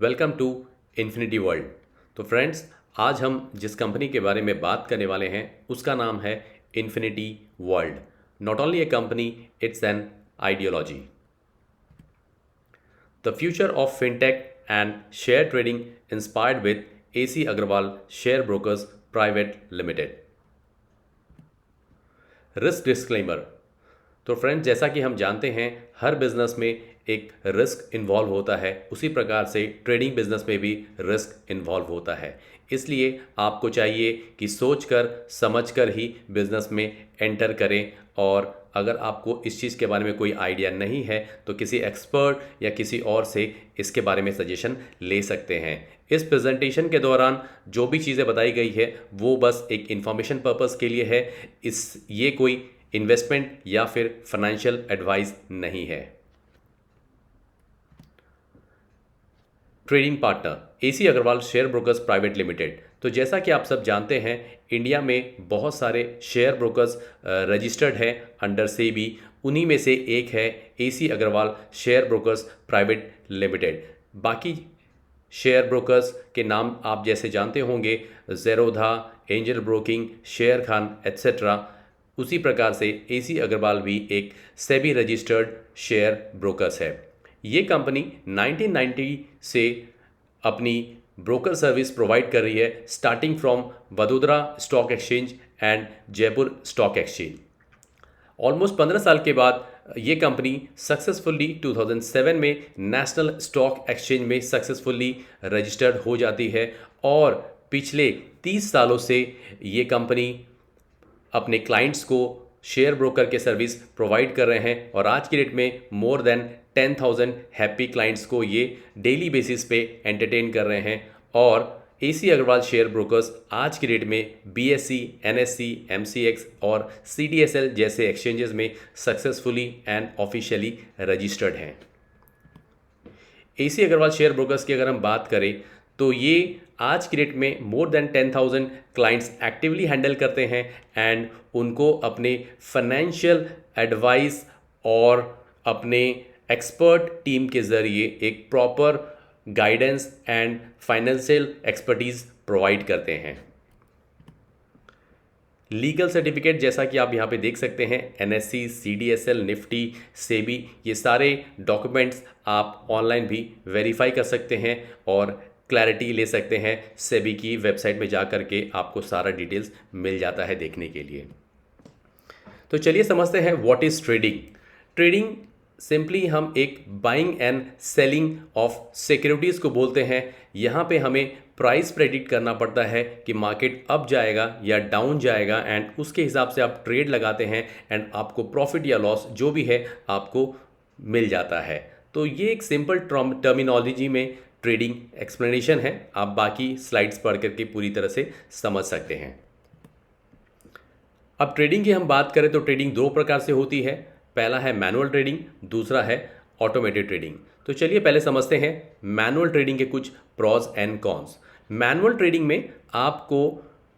Welcome to Infinity World. तो friends, आज हम जिस कंपनी के बारे में बात करने वाले हैं उसका नाम है Infinity World. Not only a company, it's an ideology. The future of fintech and share trading inspired with AC Agarwal share brokers private limited. Risk disclaimer. तो फ्रेंड्स, जैसा कि हम जानते हैं हर बिजनेस में एक रिस्क इन्वॉल्व होता है, उसी प्रकार से ट्रेडिंग बिजनेस में भी रिस्क इन्वॉल्व होता है। इसलिए आपको चाहिए कि सोचकर समझकर ही बिजनेस में एंटर करें, और अगर आपको इस चीज़ के बारे में कोई आइडिया नहीं है तो किसी एक्सपर्ट या किसी और से इसके बारे में सजेशन ले सकते हैं। इस प्रेजेंटेशन के दौरान जो भी चीज़ें बताई गई है वो बस एक इंफॉर्मेशन पर्पस के लिए है। ये कोई इन्वेस्टमेंट या फिर फाइनेंशियल एडवाइस नहीं है। Trading partner AC Agarwal share brokers private limited. तो जैसा कि आप सब जानते हैं, इंडिया में बहुत सारे शेयर ब्रोकर्स रजिस्टर्ड हैं अंडर सेबी। उन्हीं में से एक है AC Agarwal share brokers private limited. बाकी शेयर ब्रोकर्स के नाम आप जैसे जानते होंगे, Zerodha, Angel Broking, Sharekhan etcetera. उसी प्रकार से AC अग्रवाल भी एक सेबी रजिस्टर्ड शेयर ब्रोकर्स है। ये कंपनी 1990 से अपनी ब्रोकर सर्विस प्रोवाइड कर रही है, starting from Vadodara stock exchange and Jaipur stock exchange. Almost 15 साल के बाद ये कंपनी सक्सेसफुली 2007 में नेशनल स्टॉक एक्सचेंज में सक्सेसफुली रजिस्टर्ड हो जाती है, और पिछले 30 सालों से ये कंपनी अपने क्लाइंट्स को शेयर ब्रोकर के सर्विस प्रोवाइड कर रहे हैं, और आज की डेट में मोर देन 10,000 हैप्पी क्लाइंट्स को ये डेली बेसिस पे एंटरटेन कर रहे हैं। और AC अग्रवाल शेयर ब्रोकर्स आज की डेट में BSE, NSE, MCX और CDSL जैसे एक्सचेंजेस में सक्सेसफुली एंड ऑफिशियली रजिस्टर्ड हैं। AC अग्रवाल शेयर ब्रोकर्स की अगर हम बात करें तो ये आज की डेट में more than 10,000 clients actively handle करते हैं, एंड उनको अपने फाइनेंशियल एडवाइस और अपने एक्सपर्ट टीम के ज़रिए एक proper guidance and financial expertise provide करते हैं। लीगल सर्टिफिकेट जैसा कि आप यहाँ पे देख सकते हैं, NSE, CDSL, निफ्टी, सेबी, ये सारे डॉक्यूमेंट्स आप ऑनलाइन भी वेरीफाई कर सकते हैं और क्लैरिटी ले सकते हैं। सेबी की वेबसाइट में जा कर के आपको सारा डिटेल्स मिल जाता है देखने के लिए। तो चलिए समझते हैं what is trading. Trading simply हम एक buying and selling of securities को बोलते हैं। यहाँ पे हमें प्राइस प्रेडिक्ट करना पड़ता है कि मार्केट अप जाएगा या डाउन जाएगा, एंड उसके हिसाब से आप ट्रेड लगाते हैं, एंड आपको प्रॉफिट या लॉस जो भी है आपको मिल जाता है। तो ये एक सिंपल टर्मिनोलॉजी में ट्रेडिंग एक्सप्लेनेशन है। आप बाकी स्लाइड्स पढ़ करके पूरी तरह से समझ सकते हैं। अब ट्रेडिंग की हम बात करें तो ट्रेडिंग दो प्रकार से होती है। पहला है मैनुअल ट्रेडिंग, दूसरा है ऑटोमेटेड ट्रेडिंग। तो चलिए पहले समझते हैं मैनुअल ट्रेडिंग के कुछ pros and cons. Manual trading में आपको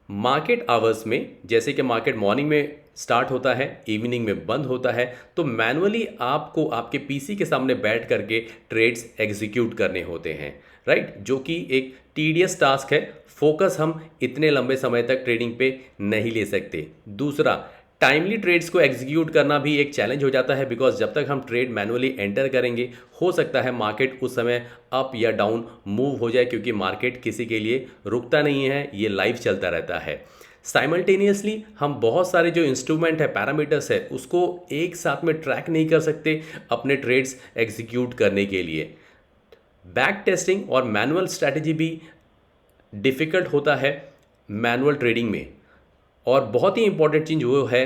मार्केट आवर्स में, जैसे कि मार्केट मॉर्निंग में स्टार्ट होता है, इवनिंग में बंद होता है, तो मैनुअली आपको आपके PC के सामने बैठ करके ट्रेड्स एग्जीक्यूट करने होते हैं, राइट, जो कि एक टीडियस टास्क है। फोकस हम इतने लंबे समय तक ट्रेडिंग पे नहीं ले सकते। दूसरा, टाइमली ट्रेड्स को एग्जीक्यूट करना भी एक चैलेंज हो जाता है, बिकॉज जब तक हम ट्रेड मैनुअली एंटर करेंगे हो सकता है मार्केट उस समय अप या डाउन मूव हो जाए, क्योंकि मार्केट किसी के लिए रुकता नहीं है, ये लाइव चलता रहता है। साइमल्टेनियसली हम बहुत सारे जो इंस्ट्रूमेंट है, पैरामीटर्स है, उसको एक साथ में ट्रैक नहीं कर सकते अपने ट्रेड्स एग्जीक्यूट करने के लिए। बैक टेस्टिंग और मैनुअल स्ट्रैटेजी भी डिफ़िकल्ट होता है मैनुअल ट्रेडिंग में। और बहुत ही इंपॉर्टेंट चीज़ वो है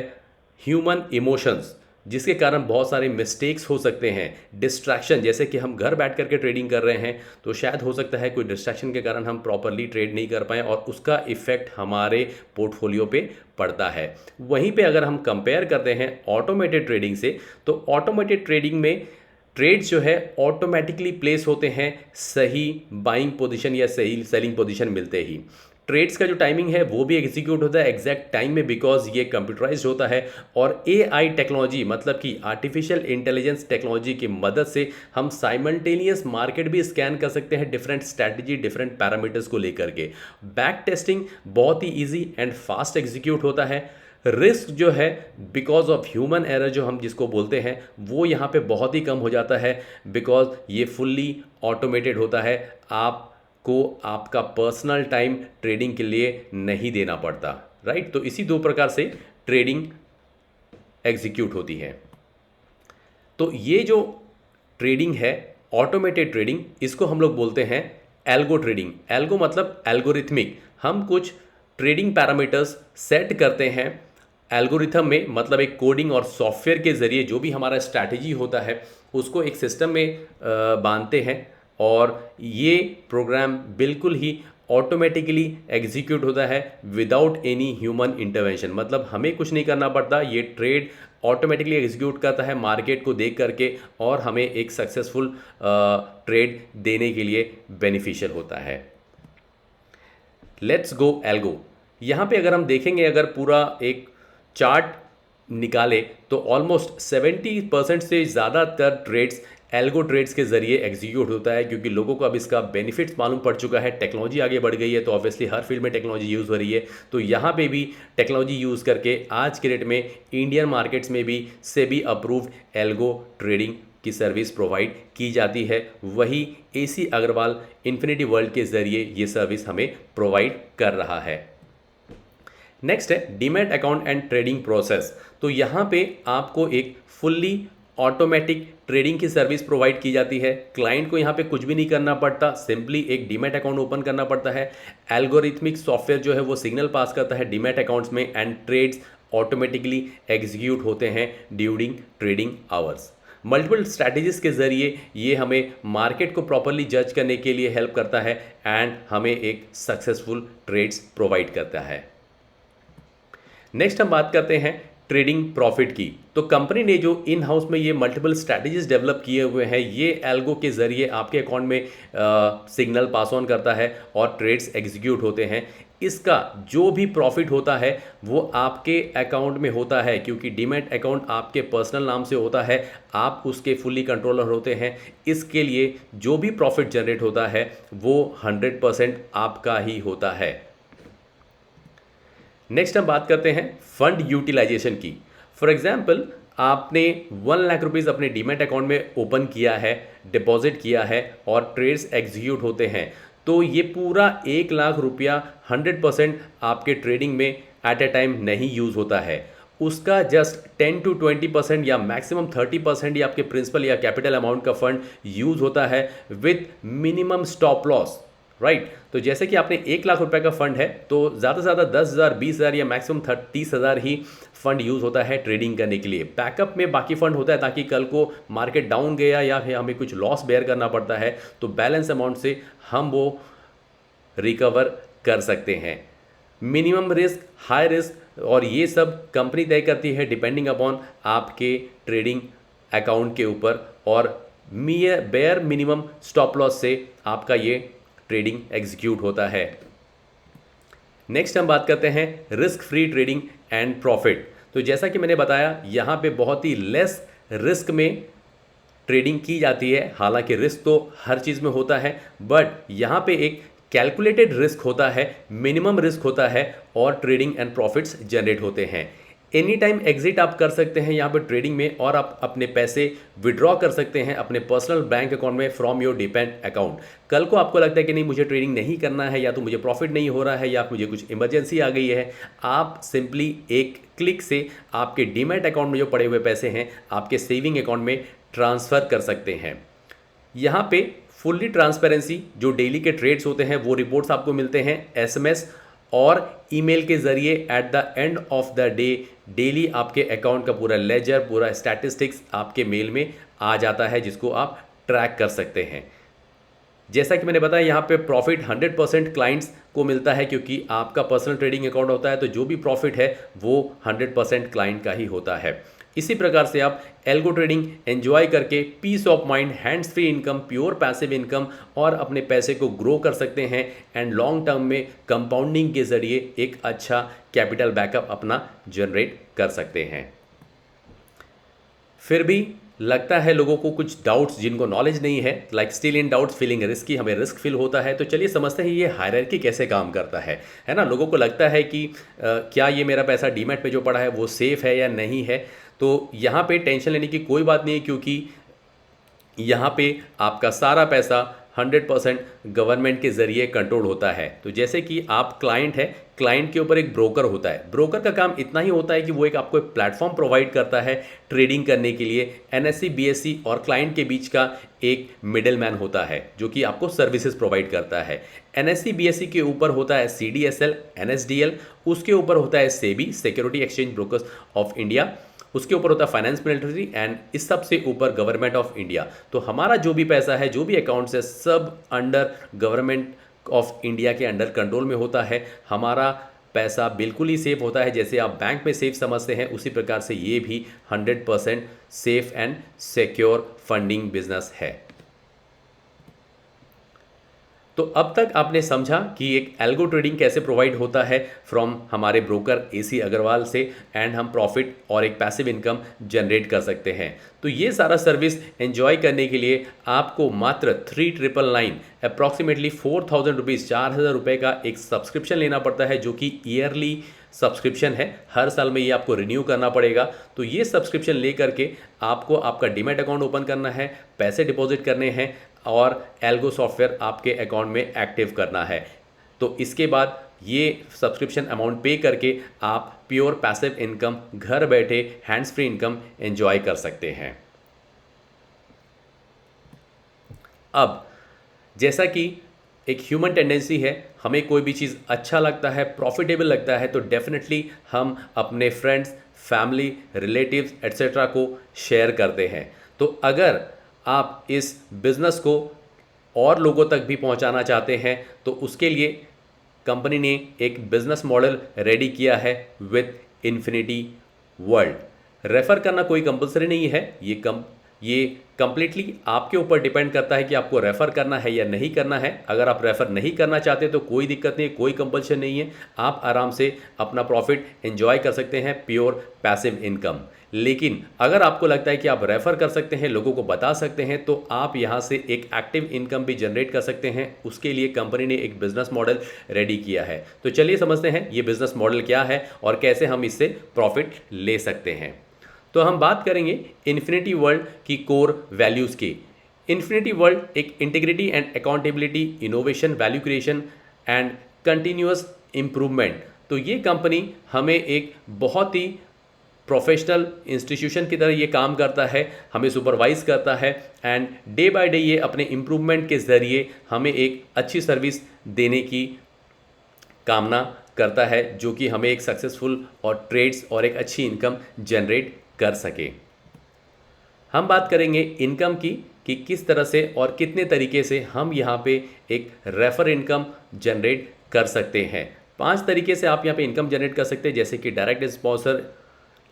ह्यूमन इमोशंस, जिसके कारण बहुत सारे मिस्टेक्स हो सकते हैं। डिस्ट्रैक्शन, जैसे कि हम घर बैठ करके ट्रेडिंग कर रहे हैं तो शायद हो सकता है कोई डिस्ट्रैक्शन के कारण हम प्रॉपरली ट्रेड नहीं कर पाएँ, और उसका इफेक्ट हमारे पोर्टफोलियो पे पड़ता है। वहीं पे अगर हम कंपेयर करते हैं ऑटोमेटेड ट्रेडिंग से, तो ऑटोमेटेड ट्रेडिंग में ट्रेड्स जो है ऑटोमेटिकली प्लेस होते हैं सही बाइंग पोजीशन या सही सेलिंग पोजीशन मिलते ही। ट्रेड्स का जो टाइमिंग है वो भी एग्जीक्यूट होता है एग्जैक्ट टाइम में, बिकॉज ये कंप्यूटराइज्ड होता है। और एआई टेक्नोलॉजी मतलब कि आर्टिफिशियल इंटेलिजेंस टेक्नोलॉजी की मदद से हम साइमल्टेनियस मार्केट भी स्कैन कर सकते हैं डिफरेंट स्ट्रैटेजी, डिफरेंट पैरामीटर्स को लेकर के। बैक टेस्टिंग बहुत ही ईजी एंड फास्ट एग्जीक्यूट होता है। रिस्क जो है बिकॉज ऑफ ह्यूमन एरर जो हम जिसको बोलते हैं वो यहाँ पे बहुत ही कम हो जाता है, बिकॉज ये फुल्ली ऑटोमेटेड होता है। आपको आपका पर्सनल टाइम ट्रेडिंग के लिए नहीं देना पड़ता, राइट। तो इसी दो प्रकार से ट्रेडिंग एग्जीक्यूट होती है। तो ये जो ट्रेडिंग है ऑटोमेटेड ट्रेडिंग, इसको हम लोग बोलते हैं एल्गो ट्रेडिंग। एल्गो मतलब एल्गोरिथमिक। हम कुछ ट्रेडिंग पैरामीटर्स सेट करते हैं एल्गोरिथम में, मतलब एक कोडिंग और सॉफ्टवेयर के ज़रिए जो भी हमारा स्ट्रैटेजी होता है उसको एक सिस्टम में बांधते हैं, और ये प्रोग्राम बिल्कुल ही ऑटोमेटिकली एग्जीक्यूट होता है विदाउट एनी ह्यूमन इंटरवेंशन। मतलब हमें कुछ नहीं करना पड़ता, ये ट्रेड ऑटोमेटिकली एग्जीक्यूट करता है मार्केट को देख करके, और हमें एक सक्सेसफुल ट्रेड देने के लिए बेनिफिशियल होता है। Let's go algo. यहाँ पे अगर हम देखेंगे, अगर पूरा एक चार्ट निकाले तो ऑलमोस्ट 70% से ज़्यादातर ट्रेड्स एल्गो ट्रेड्स के ज़रिए एग्जीक्यूट होता है, क्योंकि लोगों को अब इसका बेनिफिट्स मालूम पड़ चुका है। टेक्नोलॉजी आगे बढ़ गई है, तो ऑब्वियसली हर फील्ड में टेक्नोलॉजी यूज़ हो रही है। तो यहाँ पे भी टेक्नोलॉजी यूज़ करके आज के डेट में इंडियन मार्केट्स में भी सेबी अप्रूव्ड एल्गो ट्रेडिंग की सर्विस प्रोवाइड की जाती है। वही AC अग्रवाल इन्फिनिटी वर्ल्ड के ज़रिए ये सर्विस हमें प्रोवाइड कर रहा है। नेक्स्ट है demat account and trading process. तो यहाँ पे आपको एक फुल्ली ऑटोमेटिक ट्रेडिंग की सर्विस प्रोवाइड की जाती है। क्लाइंट को यहाँ पे कुछ भी नहीं करना पड़ता, सिंपली एक डीमैट अकाउंट ओपन करना पड़ता है। एल्गोरिथमिक सॉफ्टवेयर जो है वो सिग्नल पास करता है डीमैट अकाउंट्स में, एंड ट्रेड्स ऑटोमेटिकली एग्जीक्यूट होते हैं during trading hours. Multiple strategies के ज़रिए ये हमें मार्केट को प्रॉपरली जज करने के लिए हेल्प करता है, एंड हमें एक सक्सेसफुल ट्रेड्स प्रोवाइड करता है। नेक्स्ट हम बात करते हैं ट्रेडिंग प्रॉफिट की। तो कंपनी ने जो इन हाउस में ये मल्टीपल स्ट्रैटेजीज डेवलप किए हुए हैं, ये एल्गो के ज़रिए आपके अकाउंट में सिग्नल पास ऑन करता है और ट्रेड्स एग्जीक्यूट होते हैं। इसका जो भी प्रॉफिट होता है वो आपके अकाउंट में होता है, क्योंकि डीमैट अकाउंट आपके पर्सनल नाम से होता है, आप उसके फुल्ली कंट्रोलर होते हैं। इसके लिए जो भी प्रॉफिट जनरेट होता है वो 100% आपका ही होता है। नेक्स्ट हम बात करते हैं फंड यूटिलाइजेशन की। फॉर एग्जाम्पल, आपने 1 लाख रुपीज़ अपने डीमैट अकाउंट में ओपन किया है, डिपॉजिट किया है, और ट्रेड्स एग्जीक्यूट होते हैं, तो ये पूरा 1 लाख रुपया 100% आपके ट्रेडिंग में एट ए टाइम नहीं यूज़ होता है। उसका जस्ट 10 to 20% या मैक्सिमम 30% ही आपके प्रिंसिपल या कैपिटल अमाउंट का फंड यूज़ होता है with minimum stop loss, right. तो जैसे कि आपने 1 लाख रुपए का फंड है, तो ज़्यादा से ज़्यादा 10,000, 20,000 या मैक्सिमम 30,000 ही फंड यूज़ होता है ट्रेडिंग करने के लिए। बैकअप में बाकी फंड होता है, ताकि कल को मार्केट डाउन गया या फिर हमें कुछ लॉस बेयर करना पड़ता है तो बैलेंस अमाउंट से हम वो रिकवर कर सकते हैं। मिनिमम रिस्क, हाई रिस्क, और ये सब कंपनी तय करती है डिपेंडिंग अपॉन आपके ट्रेडिंग अकाउंट के ऊपर, और बेयर मिनिमम स्टॉप लॉस से आपका ये ट्रेडिंग एग्जीक्यूट होता है। नेक्स्ट हम बात करते हैं risk free trading and profit. तो जैसा कि मैंने बताया, यहाँ पे बहुत ही लेस रिस्क में ट्रेडिंग की जाती है। हालांकि रिस्क तो हर चीज़ में होता है, बट यहाँ पे एक कैलकुलेटेड रिस्क होता है, मिनिमम रिस्क होता है, और ट्रेडिंग एंड प्रॉफिट्स जनरेट होते हैं। एनी टाइम एग्जिट आप कर सकते हैं यहाँ पर ट्रेडिंग में, और आप अपने पैसे विड्रॉ कर सकते हैं अपने पर्सनल बैंक अकाउंट में फ्रॉम योर डीमैट अकाउंट। कल को आपको लगता है कि नहीं, मुझे ट्रेडिंग नहीं करना है, या तो मुझे प्रॉफिट नहीं हो रहा है, या मुझे कुछ इमरजेंसी आ गई है, आप सिंपली एक क्लिक से आपके डीमैट अकाउंट में जो पड़े हुए पैसे हैं आपके सेविंग अकाउंट में ट्रांसफ़र कर सकते हैं। यहाँ पे फुल्ली ट्रांसपेरेंसी, जो डेली के ट्रेड्स होते हैं वो रिपोर्ट्स आपको मिलते हैं SMS और ईमेल के ज़रिए। At the end of the day daily आपके अकाउंट का पूरा लेजर, पूरा स्टैटिस्टिक्स आपके मेल में आ जाता है, जिसको आप ट्रैक कर सकते हैं। जैसा कि मैंने बताया, यहाँ पे प्रॉफिट 100% क्लाइंट्स को मिलता है, क्योंकि आपका पर्सनल ट्रेडिंग अकाउंट होता है, तो जो भी प्रॉफिट है वो 100% क्लाइंट का ही होता है। इसी प्रकार से आप एल्गो ट्रेडिंग एंजॉय करके peace of mind, hands free income, pure passive income और अपने पैसे को ग्रो कर सकते हैं एंड लॉन्ग टर्म में कंपाउंडिंग के जरिए एक अच्छा कैपिटल बैकअप अपना जनरेट कर सकते हैं। फिर भी लगता है लोगों को कुछ डाउट्स, जिनको नॉलेज नहीं है, like still in doubts feeling risky, हमें रिस्क फील होता है। तो चलिए समझते हैं ये हायरार्की कैसे काम करता है ना। लोगों को लगता है कि क्या ये मेरा पैसा डीमैट पे जो पड़ा है वो सेफ़ है या नहीं है। तो यहाँ पे टेंशन लेने की कोई बात नहीं है, क्योंकि यहाँ पे आपका सारा पैसा 100% गवर्नमेंट के ज़रिए कंट्रोल होता है। तो जैसे कि आप क्लाइंट है, क्लाइंट के ऊपर एक ब्रोकर होता है। ब्रोकर का काम इतना ही होता है कि वो आपको एक प्लेटफॉर्म प्रोवाइड करता है ट्रेडिंग करने के लिए। एनएससी, बीएससी और क्लाइंट के बीच का एक मिडिल मैन होता है जो कि आपको सर्विसेज प्रोवाइड करता है। एनएससी, बीएससी के ऊपर होता है सीडीएसएल, एनएसडीएल, उसके ऊपर होता है SEBI, security exchange brokers of India, उसके ऊपर होता है फाइनेंस मिनिस्ट्री एंड इस सब से ऊपर गवर्नमेंट ऑफ इंडिया। तो हमारा जो भी पैसा है, जो भी अकाउंट्स है, सब अंडर गवर्नमेंट ऑफ इंडिया के अंडर कंट्रोल में होता है। हमारा पैसा बिल्कुल ही सेफ होता है। जैसे आप बैंक में सेफ समझते हैं, उसी प्रकार से ये भी 100% safe and secure funding business है। तो अब तक आपने समझा कि एक एल्गो ट्रेडिंग कैसे प्रोवाइड होता है फ्रॉम हमारे ब्रोकर एसी अग्रवाल से एंड हम प्रॉफिट और एक पैसिव इनकम जनरेट कर सकते हैं। तो ये सारा सर्विस एंजॉय करने के लिए आपको मात्र 3999 अप्रॉक्सीमेटली 4000 रुपीज़, 4000 रुपये का एक सब्सक्रिप्शन लेना पड़ता है, जो कि ईयरली सब्सक्रिप्शन है। हर साल में ये आपको रिन्यू करना पड़ेगा। तो ये सब्सक्रिप्शन ले करके आपको आपका डीमैट अकाउंट ओपन करना है, पैसे डिपॉजिट करने हैं और एल्गो सॉफ्टवेयर आपके अकाउंट में एक्टिव करना है। तो इसके बाद ये सब्सक्रिप्शन अमाउंट पे करके आप प्योर पैसिव इनकम, घर बैठे हैंड्स फ्री इनकम एंजॉय कर सकते हैं। अब जैसा कि एक ह्यूमन टेंडेंसी है, हमें कोई भी चीज़ अच्छा लगता है, प्रॉफिटेबल लगता है, तो डेफिनेटली हम अपने फ्रेंड्स, फैमिली, रिलेटिव्स एट्सेट्रा को शेयर करते हैं। तो अगर आप इस बिज़नेस को और लोगों तक भी पहुंचाना चाहते हैं, तो उसके लिए कंपनी ने एक बिज़नेस मॉडल रेडी किया है विथ इन्फिनिटी वर्ल्ड। रेफ़र करना कोई कंपलसरी नहीं है, ये कंप्लीटली आपके ऊपर डिपेंड करता है कि आपको रेफ़र करना है या नहीं करना है। अगर आप रेफ़र नहीं करना चाहते तो कोई दिक्कत नहीं, कोई कंपल्शन नहीं है, आप आराम से अपना प्रॉफिट एंजॉय कर सकते हैं, प्योर पैसिव इनकम। लेकिन अगर आपको लगता है कि आप रेफ़र कर सकते हैं, लोगों को बता सकते हैं, तो आप यहाँ से एक एक्टिव इनकम भी जनरेट कर सकते हैं। उसके लिए कंपनी ने एक बिज़नेस मॉडल रेडी किया है। तो चलिए समझते हैं ये बिज़नेस मॉडल क्या है और कैसे हम इससे प्रॉफिट ले सकते हैं। तो हम बात करेंगे इन्फिनिटी वर्ल्ड की कोर वैल्यूज़ की। इन्फिनिटी वर्ल्ड एक integrity and accountability, innovation, value creation and continuous improvement. तो ये कंपनी हमें एक बहुत ही प्रोफेशनल इंस्टीट्यूशन की तरह ये काम करता है, हमें सुपरवाइज करता है एंड डे बाय डे ये अपने इम्प्रूवमेंट के ज़रिए हमें एक अच्छी सर्विस देने की कामना करता है, जो कि हमें एक सक्सेसफुल और ट्रेड्स और एक अच्छी इनकम जनरेट कर सके। हम बात करेंगे इनकम की कि किस तरह से और कितने तरीके से हम यहाँ पे एक रेफर इनकम जनरेट कर सकते हैं। 5 तरीके से आप यहाँ पे इनकम जनरेट कर सकते हैं, जैसे कि direct sponsor,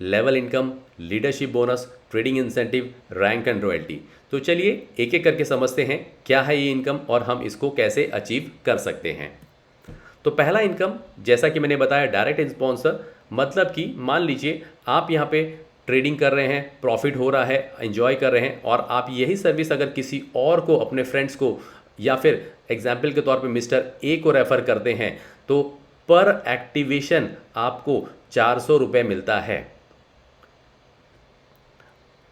level income, leadership bonus, trading incentive, rank and royalty. तो चलिए एक एक करके समझते हैं क्या है ये इनकम और हम इसको कैसे अचीव कर सकते हैं। तो पहला इनकम, जैसा कि मैंने बताया, डायरेक्ट स्पॉन्सर, मतलब कि मान लीजिए आप यहाँ पे ट्रेडिंग कर रहे हैं, प्रॉफिट हो रहा है, एंजॉय कर रहे हैं, और आप यही सर्विस अगर किसी और को, अपने फ्रेंड्स को, या फिर एग्जाम्पल के तौर पे मिस्टर ए को रेफ़र करते हैं, तो पर एक्टिवेशन आपको 400 रुपये मिलता है।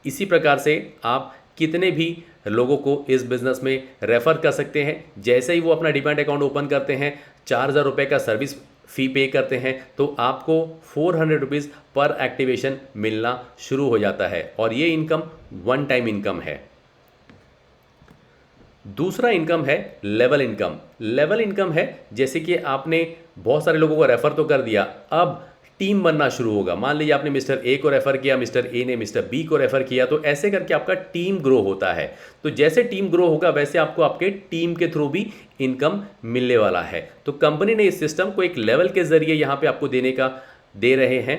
इसी प्रकार से आप कितने भी लोगों को इस बिज़नेस में रेफ़र कर सकते हैं। जैसे ही वो अपना डीमैट अकाउंट ओपन करते हैं, 4000 रुपये का सर्विस फ़ी पे करते हैं, तो आपको 400 रुपीज़ पर एक्टिवेशन मिलना शुरू हो जाता है, और ये इनकम वन टाइम इनकम है। दूसरा इनकम है लेवल इनकम। लेवल इनकम है जैसे कि आपने बहुत सारे लोगों को रेफ़र तो कर दिया, अब टीम बनना शुरू होगा। मान लीजिए आपने मिस्टर ए को रेफ़र किया, मिस्टर ए ने मिस्टर बी को रेफ़र किया, तो ऐसे करके आपका टीम ग्रो होता है। तो जैसे टीम ग्रो होगा वैसे आपको आपके टीम के थ्रू भी इनकम मिलने वाला है। तो कंपनी ने इस सिस्टम को एक लेवल के ज़रिए यहाँ पे आपको दे रहे हैं।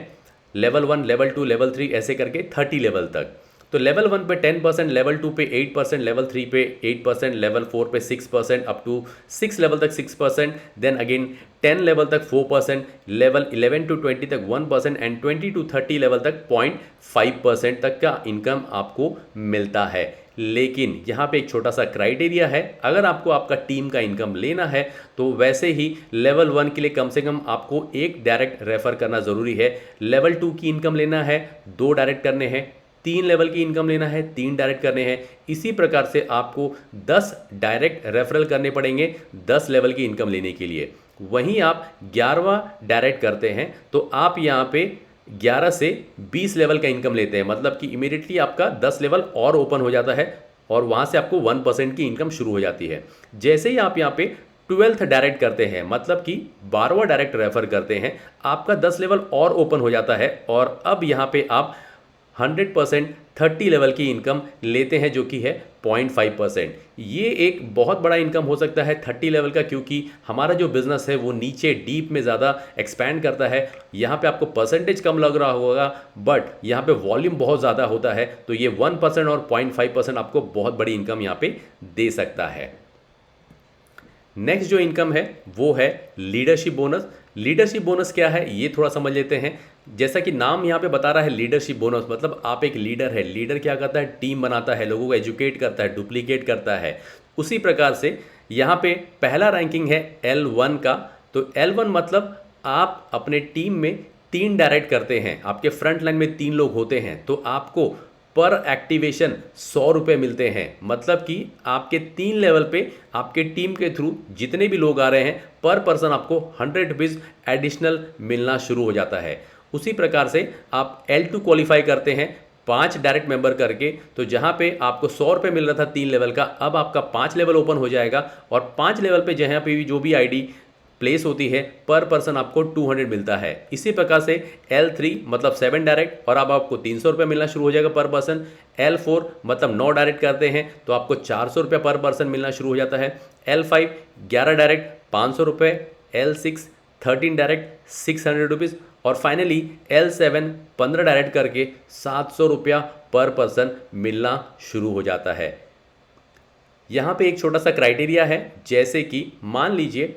लेवल 1, लेवल 2, लेवल 3 ऐसे करके 30 लेवल तक। तो लेवल 1 पे 10%, लेवल 2 पे 8%, लेवल 3 पे 8%, लेवल 4 पे 6%, अप टू 6 लेवल तक 6%, देन अगेन 10 लेवल तक 4%, लेवल 11 टू 20 तक 1% एंड 20 टू 30 लेवल तक 0.5% तक का इनकम आपको मिलता है। लेकिन यहाँ पे एक छोटा सा क्राइटेरिया है, अगर आपको आपका टीम का इनकम लेना है तो वैसे ही लेवल 1 के लिए कम से कम आपको एक डायरेक्ट रेफर करना ज़रूरी है, लेवल 2 की इनकम लेना है 2 डायरेक्ट करने हैं, 3 लेवल की इनकम लेना है 3 डायरेक्ट करने हैं। इसी प्रकार से आपको 10 डायरेक्ट रेफरल करने पड़ेंगे 10 लेवल की इनकम लेने के लिए। वहीं आप 11वां डायरेक्ट करते हैं तो आप यहाँ पे 11 से 20 लेवल का इनकम लेते हैं, मतलब कि इमीडिएटली आपका 10 लेवल और ओपन हो जाता है और वहाँ से आपको 1% की इनकम शुरू हो जाती है। जैसे ही आप यहाँ पे 12th डायरेक्ट करते हैं, मतलब कि 12वां डायरेक्ट रेफर करते हैं, आपका 10 लेवल और ओपन हो जाता है और अब यहाँ पे आप 100% 30 लेवल की इनकम लेते हैं जो कि है 0.5%। ये एक बहुत बड़ा इनकम हो सकता है 30 लेवल का, क्योंकि हमारा जो बिजनेस है वो नीचे डीप में ज़्यादा एक्सपैंड करता है। यहाँ पे आपको परसेंटेज कम लग रहा होगा बट यहाँ पे वॉल्यूम बहुत ज़्यादा होता है, तो ये 1% और 0.5% आपको बहुत बड़ी इनकम यहाँ पे दे सकता है। नेक्स्ट जो इनकम है वो है लीडरशिप बोनस। लीडरशिप बोनस क्या है ये थोड़ा समझ लेते हैं। जैसा कि नाम यहाँ पे बता रहा है लीडरशिप बोनस, मतलब आप एक लीडर है। लीडर क्या करता है? टीम बनाता है, लोगों को एजुकेट करता है, डुप्लीकेट करता है। उसी प्रकार से यहाँ पे पहला रैंकिंग है L1 का। तो L1 मतलब आप अपने टीम में 3 डायरेक्ट करते हैं, आपके फ्रंट लाइन में 3 लोग होते हैं, तो आपको पर एक्टिवेशन 100 रुपये मिलते हैं। मतलब कि आपके 3 लेवल पे आपके टीम के थ्रू जितने भी लोग आ रहे हैं पर पर्सन आपको 100 रुपीज़ एडिशनल मिलना शुरू हो जाता है। उसी प्रकार से आप L2 क्वालिफाई करते हैं 5 डायरेक्ट मेंबर करके, तो जहां पे आपको 100 रुपये मिल रहा था 3 लेवल का, अब आपका 5 लेवल ओपन हो जाएगा और 5 लेवल पे जहां पे भी जो भी आईडी प्लेस होती है पर पर्सन आपको 200 मिलता है। इसी प्रकार से L3 मतलब 7 डायरेक्ट और अब आपको 300 रुपये मिलना शुरू हो जाएगा पर पर्सन। L4 मतलब 9 डायरेक्ट करते हैं तो आपको 400 रुपये पर पर्सन मिलना शुरू हो जाता है। L5 11 डायरेक्ट 500 रुपये, L6 13 डायरेक्ट 600 रुपीज़ और फाइनली L7 15 डायरेक्ट करके 700 रुपया पर पर्सन मिलना शुरू हो जाता है। यहाँ पे एक छोटा सा क्राइटेरिया है, जैसे कि मान लीजिए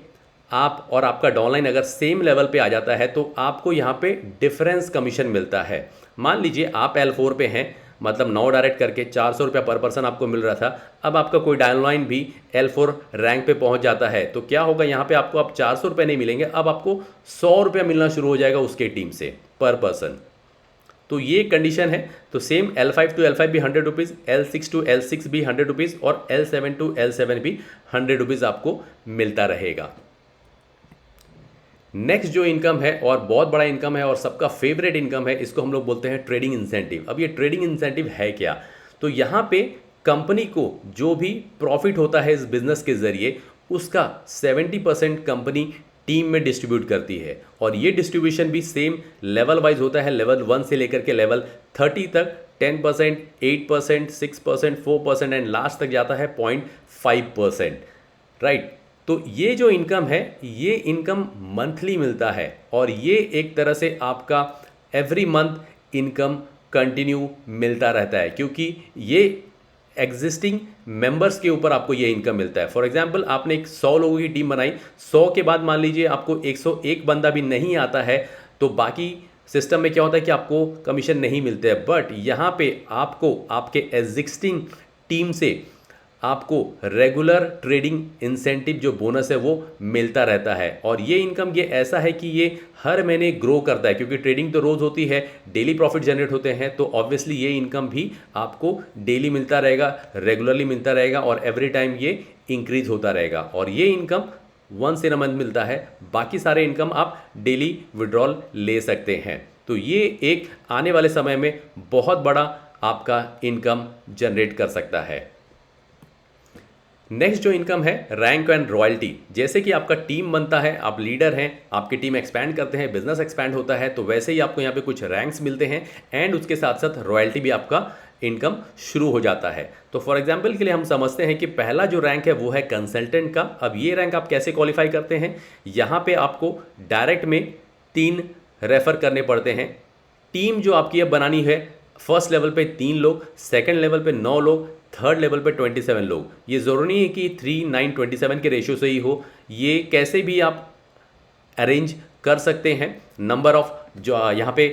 आप और आपका डाउनलाइन अगर सेम लेवल पे आ जाता है तो आपको यहाँ पे डिफरेंस कमीशन मिलता है। मान लीजिए आप L4 पे हैं, मतलब 9 डायरेक्ट करके 400 रुपया पर पर्सन आपको मिल रहा था, अब आपका कोई डाउनलाइन भी L4 रैंक पे पहुँच जाता है तो क्या होगा, यहाँ पे आपको अब 400 रुपये नहीं मिलेंगे, अब आपको 100 रुपया मिलना शुरू हो जाएगा उसके टीम से पर पर्सन। तो ये कंडीशन है। तो सेम L5 टू L5 भी 100 रुपीज़, L6 टू L6 भी 100 रुपीज़ और L7 टू L7 भी 100 रुपीज़ आपको मिलता रहेगा। नेक्स्ट जो इनकम है और बहुत बड़ा इनकम है और सबका फेवरेट इनकम है, इसको हम लोग बोलते हैं ट्रेडिंग इंसेंटिव। अब ये ट्रेडिंग इंसेंटिव है क्या? तो यहाँ पे कंपनी को जो भी प्रॉफिट होता है इस बिजनेस के जरिए उसका 70% कंपनी टीम में डिस्ट्रीब्यूट करती है और ये डिस्ट्रीब्यूशन भी सेम लेवल वाइज होता है, लेवल 1 से लेकर के लेवल 30 तक 10%, 8%, 6%, 4% एंड लास्ट तक जाता है 0.5%, राइट। तो ये जो इनकम है ये इनकम मंथली मिलता है और ये एक तरह से आपका एवरी मंथ इनकम कंटिन्यू मिलता रहता है, क्योंकि ये एग्जिस्टिंग मेंबर्स के ऊपर आपको ये इनकम मिलता है। फॉर एग्जांपल आपने एक 100 लोगों की टीम बनाई, 100 के बाद मान लीजिए आपको 101 बंदा भी नहीं आता है तो बाकी सिस्टम में क्या होता है कि आपको कमीशन नहीं मिलते हैं, बट यहाँ पे आपको आपके एग्जिस्टिंग टीम से आपको रेगुलर ट्रेडिंग इंसेंटिव जो बोनस है वो मिलता रहता है। और ये इनकम ये ऐसा है कि ये हर महीने ग्रो करता है, क्योंकि ट्रेडिंग तो रोज़ होती है, डेली प्रॉफिट जनरेट होते हैं, तो ऑब्वियसली ये इनकम भी आपको डेली मिलता रहेगा, रेगुलरली मिलता रहेगा और एवरी टाइम ये इंक्रीज होता रहेगा। और ये income once in a month मिलता है, बाकी सारे इनकम आप डेली विड्रॉल ले सकते हैं। तो ये एक आने वाले समय में बहुत बड़ा आपका इनकम जनरेट कर सकता है। नेक्स्ट जो इनकम है रैंक एंड रॉयल्टी। जैसे कि आपका टीम बनता है, आप लीडर हैं, आपकी टीम एक्सपैंड करते हैं, बिजनेस एक्सपैंड होता है, तो वैसे ही आपको यहाँ पे कुछ रैंक्स मिलते हैं एंड उसके साथ साथ रॉयल्टी भी आपका इनकम शुरू हो जाता है। तो फॉर एग्जांपल के लिए हम समझते हैं कि पहला जो रैंक है वो है कंसल्टेंट का। अब ये रैंक आप कैसे क्वालिफाई करते हैं? यहाँ पे आपको डायरेक्ट में 3 रेफर करने पड़ते हैं, टीम जो आपकी अब बनानी है, फर्स्ट लेवल पे 3 लोग, सेकंड लेवल पे 9 लोग, थर्ड लेवल पे 27 लोग। ये ज़रूरी नहीं है कि 3:9:27 के रेशियो से ही हो, ये कैसे भी आप अरेंज कर सकते हैं। नंबर ऑफ जो यहाँ पे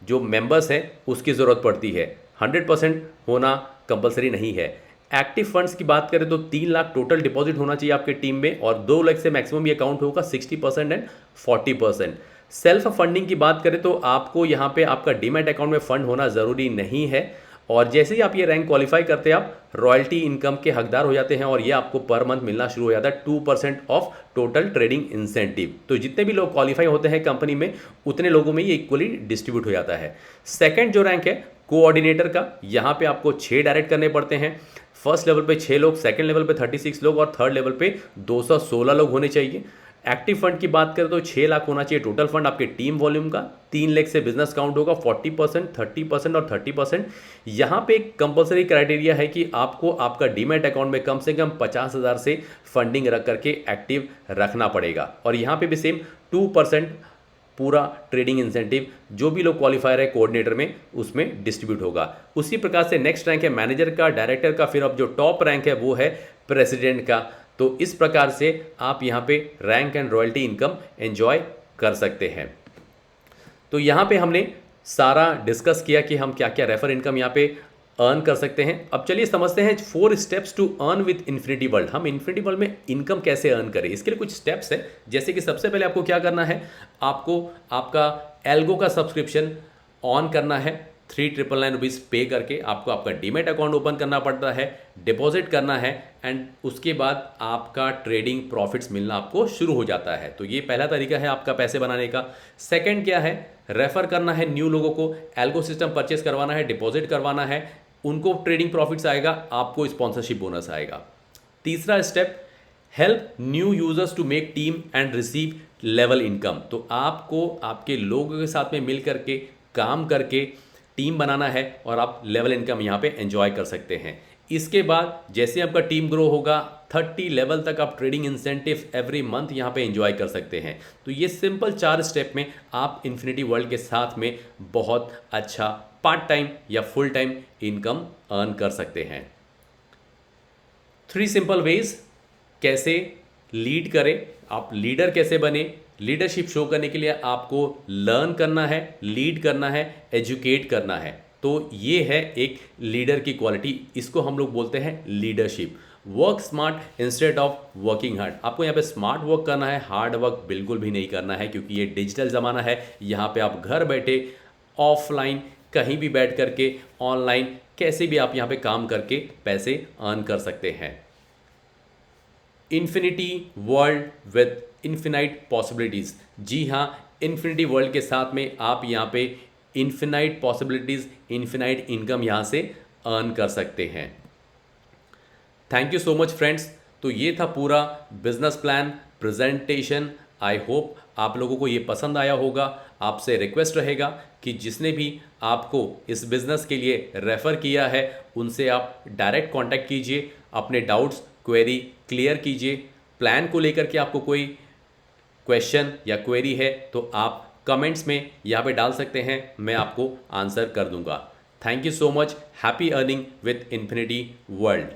जो मेंबर्स हैं उसकी ज़रूरत पड़ती है, 100% होना कंपलसरी नहीं है। एक्टिव फंड्स की बात करें तो 3 लाख टोटल डिपॉजिट होना चाहिए आपके टीम में, और 2 लाख से मैक्सिमम ये अकाउंट होगा 60% एंड 40%। सेल्फ फंडिंग की बात करें तो आपको यहाँ पे आपका डीमैट अकाउंट में फंड होना ज़रूरी नहीं है, और जैसे ही आप ये रैंक क्वालिफाई करते हैं आप रॉयल्टी इनकम के हकदार हो जाते हैं, और ये आपको पर मंथ मिलना शुरू हो जाता है 2% ऑफ टोटल ट्रेडिंग इंसेंटिव। तो जितने भी लोग क्वालिफाई होते हैं कंपनी में, उतने लोगों में ये इक्वली डिस्ट्रीब्यूट हो जाता है। सेकंड जो रैंक है कोऑर्डिनेटर का, यहाँ पे आपको 6 डायरेक्ट करने पड़ते हैं। फर्स्ट लेवल पे 6 लोग, सेकंड लेवल पे 36 लोग, और थर्ड लेवल पे 216 लोग होने चाहिए। एक्टिव फंड की बात करें तो 6 लाख होना चाहिए टोटल फंड आपके टीम वॉल्यूम का। 3 लाख से बिजनेस काउंट होगा, 40%, 30% और 30%। यहाँ पे एक कंपलसरी क्राइटेरिया है कि आपको आपका डीमैट अकाउंट में कम से कम 50,000 से फंडिंग रख करके एक्टिव रखना पड़ेगा। और यहाँ पे भी सेम 2% पूरा ट्रेडिंग इंसेंटिव जो भी लोग क्वालिफायर है कोऑर्डिनेटर में, उसमें डिस्ट्रीब्यूट होगा। उसी प्रकार से नेक्स्ट रैंक है मैनेजर का, डायरेक्टर का, फिर अब जो टॉप रैंक है वो है प्रेसिडेंट का। तो इस प्रकार से आप यहाँ पे rank and royalty income enjoy कर सकते हैं। तो यहाँ पे हमने सारा डिस्कस किया कि हम क्या क्या रेफर इनकम यहाँ पे अर्न कर सकते हैं। अब चलिए समझते हैं 4 steps to earn with Infinity World. हम इन्फिनिटी वर्ल्ड में इनकम कैसे अर्न करें, इसके लिए कुछ स्टेप्स है। जैसे कि सबसे पहले आपको क्या करना है, आपको आपका एल्गो का सब्सक्रिप्शन ऑन करना है। 3,999 रुपीज़ पे करके आपको आपका डीमैट अकाउंट ओपन करना पड़ता है, डिपॉजिट करना है, एंड उसके बाद आपका ट्रेडिंग प्रॉफिट्स मिलना आपको शुरू हो जाता है। तो ये पहला तरीका है आपका पैसे बनाने का। सेकंड क्या है, रेफर करना है न्यू लोगों को, एल्गो सिस्टम परचेस करवाना है, डिपॉजिट करवाना है, उनको ट्रेडिंग प्रॉफिट्स आएगा, आपको स्पॉन्सरशिप बोनस आएगा। तीसरा step, help new users to make team and receive level income. तो आपको आपके लोगों के साथ में मिल करके काम करके टीम बनाना है, और आप लेवल इनकम यहाँ पे एंजॉय कर सकते हैं। इसके बाद जैसे आपका टीम ग्रो होगा 30 लेवल तक आप ट्रेडिंग इंसेंटिव एवरी मंथ यहाँ पे एंजॉय कर सकते हैं। तो ये सिंपल 4 स्टेप में आप इन्फिनिटी वर्ल्ड के साथ में बहुत अच्छा पार्ट टाइम या फुल टाइम इनकम अर्न कर सकते हैं। 3 सिंपल वेज कैसे लीड करें, आप लीडर कैसे बने। लीडरशिप शो करने के लिए आपको लर्न करना है, लीड करना है, एजुकेट करना है। तो ये है एक लीडर की क्वालिटी, इसको हम लोग बोलते हैं leadership. Work smart instead of working hard. आपको यहाँ पे स्मार्ट वर्क करना है, हार्ड वर्क बिल्कुल भी नहीं करना है, क्योंकि ये डिजिटल ज़माना है। यहाँ पे आप घर बैठे ऑफलाइन कहीं भी बैठ करके ऑनलाइन कैसे भी आप यहाँ पे काम करके पैसे अर्न कर सकते हैं। Infinity world with infinite possibilities. जी हाँ, इन्फिनिटी वर्ल्ड के साथ में आप यहाँ पे इन्फिनाइट पॉसिबिलिटीज़, इन्फिनाइट इनकम यहाँ से अर्न कर सकते हैं। Thank you so much friends. तो ये था पूरा business plan presentation. I hope आप लोगों को ये पसंद आया होगा। आपसे रिक्वेस्ट रहेगा कि जिसने भी आपको इस बिज़नेस के लिए रेफ़र किया है उनसे आप डायरेक्ट कांटेक्ट कीजिए, अपने डाउट्स क्वेरी क्लियर कीजिए। प्लान को लेकर के आपको कोई क्वेश्चन या क्वेरी है तो आप कमेंट्स में यहाँ पे डाल सकते हैं, मैं आपको आंसर कर दूंगा। Thank you so much. Happy earning with Infinity world.